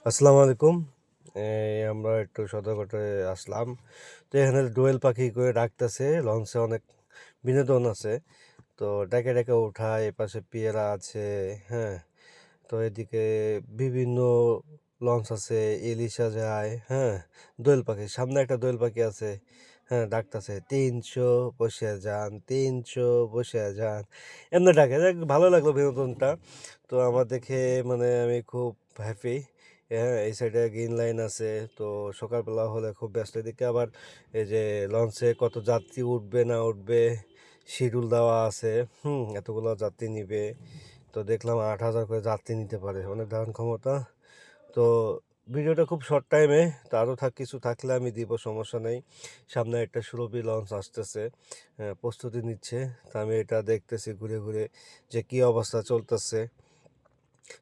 আসসালামু আলাইকুম। আমরা একটু সদরঘাটে আসলাম। তো এখানে দোয়েল পাখি করে ডাকতেছে। লঞ্চে অনেক বিনোদন আছে। তো ডেকে ডেকে ওঠায়, এপাশে পেয়ারা আছে, হ্যাঁ? তো এদিকে বিভিন্ন লঞ্চ আছে, ইলিশা যায়, হ্যাঁ? দোয়েল পাখি, সামনে একটা দোয়েল পাখি আছে, হ্যাঁ? ডাকতেছে ৩০০ বসিয়া যান, ৩০০ বসিয়া যান। এমনি ডাকে। যাক ভালো লাগলো বিনোদনটা। তো আমার দেখে মানে আমি খুব হ্যাপি। হ্যাঁ, এই সাইডে গ্রিন লাইন আছে। তো সকালবেলা হলে খুব ব্যস্ত। এদিকে আবার এই যে লঞ্চে কত যাত্রী উঠবে না উঠবে শিডিউল দেওয়া আছে। এতগুলো যাত্রী নিবে। তো দেখলাম ৮,০০০ করে যাত্রী নিতে পারে। অনেক ধারণ ক্ষমতা। তো ভিডিওটা খুব শর্ট টাইমে। তো আরও কিছু থাকলে আমি দিব, সমস্যা নেই। সামনে একটা সুরভি লঞ্চ আসতেছে। প্রস্তুতি নিচ্ছে। তো আমি এটা দেখতেছি ঘুরে ঘুরে যে কী অবস্থা চলতেছে।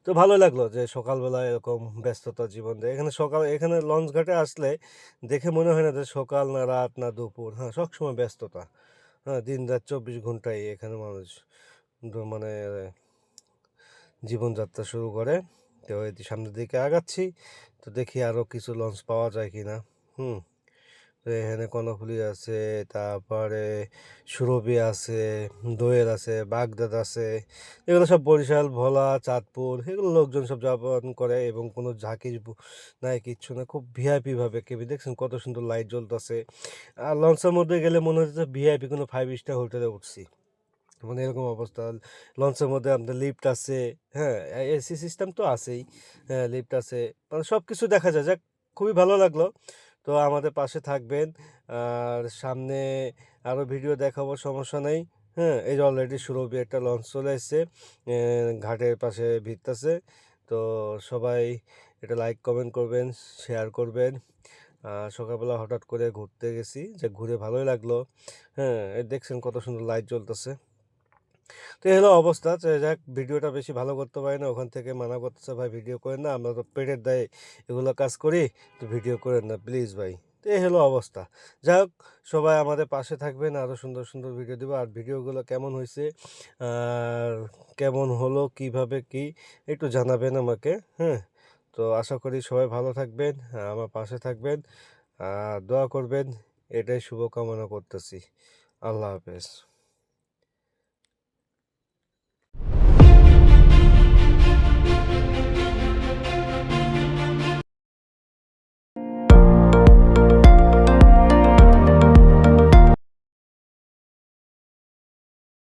তো ভালো লাগলো যে সকালবেলা এরকম ব্যস্ততা জীবন দিয়ে এখানে লঞ্চ ঘাটে আসলে দেখে মনে হয় না যে সকাল না রাত না দুপুর, হ্যাঁ, সবসময় ব্যস্ততা। হ্যাঁ, দিন রাত ২৪ ঘন্টাই এখানে মানুষ মানে জীবনযাত্রা শুরু করে। তো এই যে সামনের দিকে আগাচ্ছি। তো দেখি আরও কিছু লঞ্চ পাওয়া যায় কিনা। হুম তো এখানে কর্ণফুলী আছে, তারপরে সুরভি আছে, দোয়েল আছে, বাগদাদ আছে। এগুলো সব বরিশাল, ভোলা, চাঁদপুর এগুলো লোকজন সব যাপন করে এবং কোনো নাই, কিচ্ছু না। খুব ভিআইপি ভাবে কেবি দেখছেন কত সুন্দর লাইট জ্বলতেছে। আর লঞ্চের মধ্যে গেলে মনে হচ্ছে ভিআইপি কোনো 5 স্টার হোটেলে উঠছি। মানে এরকম অবস্থা। লঞ্চের মধ্যে আপনার লিফট আছে, হ্যাঁ, এসি সিস্টেম তো আছেই, হ্যাঁ, লিফট আছে, মানে সব কিছু দেখা যায়। যাক, খুবই ভালো লাগলো। তো আমাদের পাশে থাকবেন। আর সামনে আরও ভিডিও দেখাবো, সমস্যা নেই। হ্যাঁ, এই যে অলরেডি সুরভি একটা লঞ্চ চলে এসছে, ঘাটের পাশে ভিড়তেছে। তো সবাই এটা লাইক কমেন্ট করবেন, শেয়ার করবেন। সকালবেলা হঠাৎ করে ঘুরতে গেছি, যে ঘুরে ভালোই লাগলো। হ্যাঁ, এই দেখছেন কত সুন্দর লাইট জ্বলতেছে। তো এই হলো অবস্থা। তো যাক, ভিডিওটা বেশি ভালো করতে পারি না, ওখান থেকে মানা করতেছে, ভাই ভিডিও করেন না, আমরা তো পেটের দায়ে এগুলো কাজ করি, তো ভিডিও করেন না প্লিজ ভাই। তো এই হলো অবস্থা। যাই হোক, সবাই আমাদের পাশে থাকবেন, আরও সুন্দর সুন্দর ভিডিও দেবো। আর ভিডিওগুলো কেমন হয়েছে আর কেমন হলো, কিভাবে কি একটু জানাবেন আমাকে, হ্যাঁ? তো আশা করি সবাই ভালো থাকবেন, আমার পাশে থাকবেন, দোয়া করবেন, এটাই শুভকামনা করতেছি। আল্লাহ হাফেজ।